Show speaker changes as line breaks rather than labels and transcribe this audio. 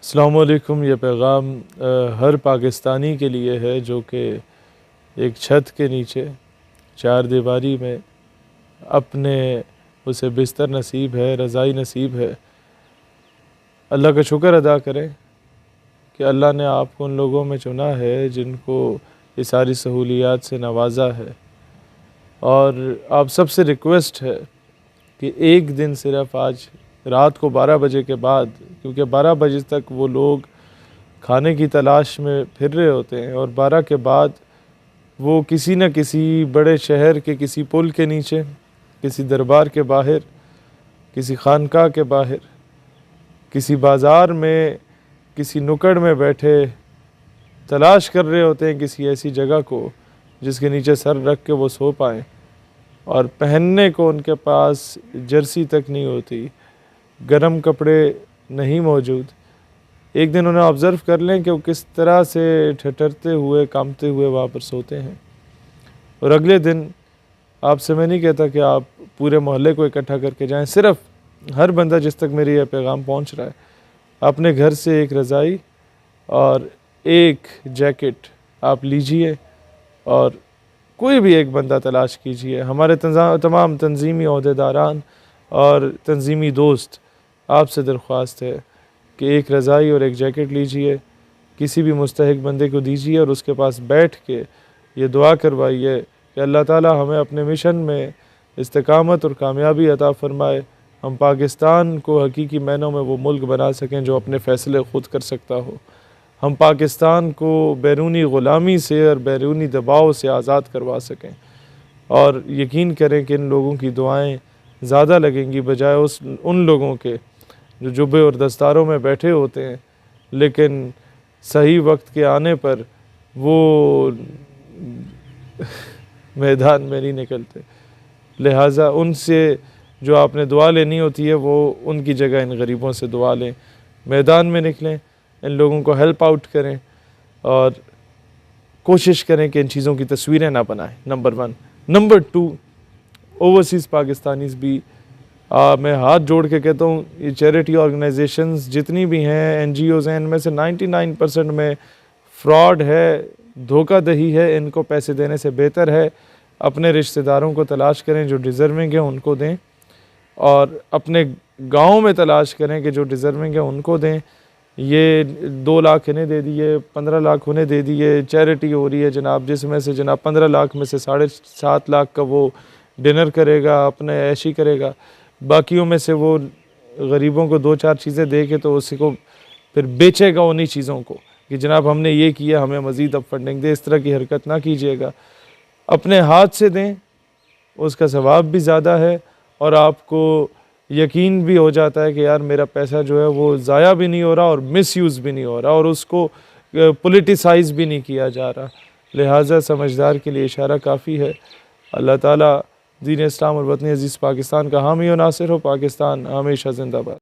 السلام علیکم۔ یہ پیغام ہر پاکستانی کے لیے ہے جو کہ ایک چھت کے نیچے چار دیواری میں اپنے اسے بستر نصیب ہے، رضائی نصیب ہے۔ اللہ کا شکر ادا کریں کہ اللہ نے آپ کو ان لوگوں میں چنا ہے جن کو یہ ساری سہولیات سے نوازا ہے، اور آپ سب سے ریکویسٹ ہے کہ ایک دن صرف آج رات کو 12 بجے کے بعد، کیونکہ 12 بجے تک وہ لوگ کھانے کی تلاش میں پھر رہے ہوتے ہیں، اور 12 کے بعد وہ کسی نہ کسی بڑے شہر کے کسی پل کے نیچے، کسی دربار کے باہر، کسی خانقاہ کے باہر، کسی بازار میں، کسی نکڑ میں بیٹھے تلاش کر رہے ہوتے ہیں کسی ایسی جگہ کو جس کے نیچے سر رکھ کے وہ سو پائیں، اور پہننے کو ان کے پاس جرسی تک نہیں ہوتی، گرم کپڑے نہیں موجود۔ ایک دن انہیں آبزرو کر لیں کہ وہ کس طرح سے ٹھٹرتے ہوئے، کامتے ہوئے وہاں پر سوتے ہیں، اور اگلے دن آپ سے میں نہیں کہتا کہ آپ پورے محلے کو اکٹھا کر کے جائیں، صرف ہر بندہ جس تک میری یہ پیغام پہنچ رہا ہے، اپنے گھر سے ایک رضائی اور ایک جیکٹ آپ لیجئے، اور کوئی بھی ایک بندہ تلاش کیجئے۔ ہمارے تمام تنظیمی عہدیداران اور تنظیمی دوست، آپ سے درخواست ہے کہ ایک رضائی اور ایک جیکٹ لیجئے، کسی بھی مستحق بندے کو دیجئے، اور اس کے پاس بیٹھ کے یہ دعا کروائیے کہ اللہ تعالی ہمیں اپنے مشن میں استقامت اور کامیابی عطا فرمائے، ہم پاکستان کو حقیقی معنوں میں وہ ملک بنا سکیں جو اپنے فیصلے خود کر سکتا ہو، ہم پاکستان کو بیرونی غلامی سے اور بیرونی دباؤ سے آزاد کروا سکیں، اور یقین کریں کہ ان لوگوں کی دعائیں زیادہ لگیں گی بجائے ان لوگوں کے جو جبے اور دستاروں میں بیٹھے ہوتے ہیں، لیکن صحیح وقت کے آنے پر وہ میدان میں نہیں نکلتے۔ لہٰذا ان سے جو آپ نے دعا لینی ہوتی ہے وہ ان کی جگہ ان غریبوں سے دعا لیں، میدان میں نکلیں، ان لوگوں کو ہیلپ آؤٹ کریں، اور کوشش کریں کہ ان چیزوں کی تصویریں نہ بنائیں، نمبر 1۔ نمبر 2، اوورسیز پاکستانیز بھی میں ہاتھ جوڑ کے کہتا ہوں، یہ چیریٹی آرگنائزیشنز جتنی بھی ہیں، این جی اوز ہیں، ان میں سے 99% میں فراڈ ہے، دھوکہ دہی ہے۔ ان کو پیسے دینے سے بہتر ہے اپنے رشتہ داروں کو تلاش کریں جو ڈیزرونگ ہیں، ان کو دیں، اور اپنے گاؤں میں تلاش کریں کہ جو ڈیزرونگ ہیں ان کو دیں۔ یہ 2 لاکھ انہیں دے دیے، 15 لاکھ انہیں دے دیے، چیریٹی ہو رہی ہے جناب، جس میں سے جناب 15 لاکھ میں سے 7.5 لاکھ کا وہ ڈنر کرے گا، اپنے عیشی کرے گا، باقیوں میں سے وہ غریبوں کو 2-4 چیزیں دے کے تو اسی کو پھر بیچے گا انہی چیزوں کو کہ جناب ہم نے یہ کیا، ہمیں مزید اب فنڈنگ دے۔ اس طرح کی حرکت نہ کیجیے گا، اپنے ہاتھ سے دیں، اس کا ثواب بھی زیادہ ہے، اور آپ کو یقین بھی ہو جاتا ہے کہ یار میرا پیسہ جو ہے وہ ضائع بھی نہیں ہو رہا اور مس یوز بھی نہیں ہو رہا، اور اس کو پولیٹیسائز بھی نہیں کیا جا رہا۔ لہٰذا سمجھدار کے لیے اشارہ کافی ہے۔ اللہ تعالیٰ دین اسلام اور وطن عزیز پاکستان کا حامی و ناصر ہو۔ پاکستان ہمیشہ زندہ باد۔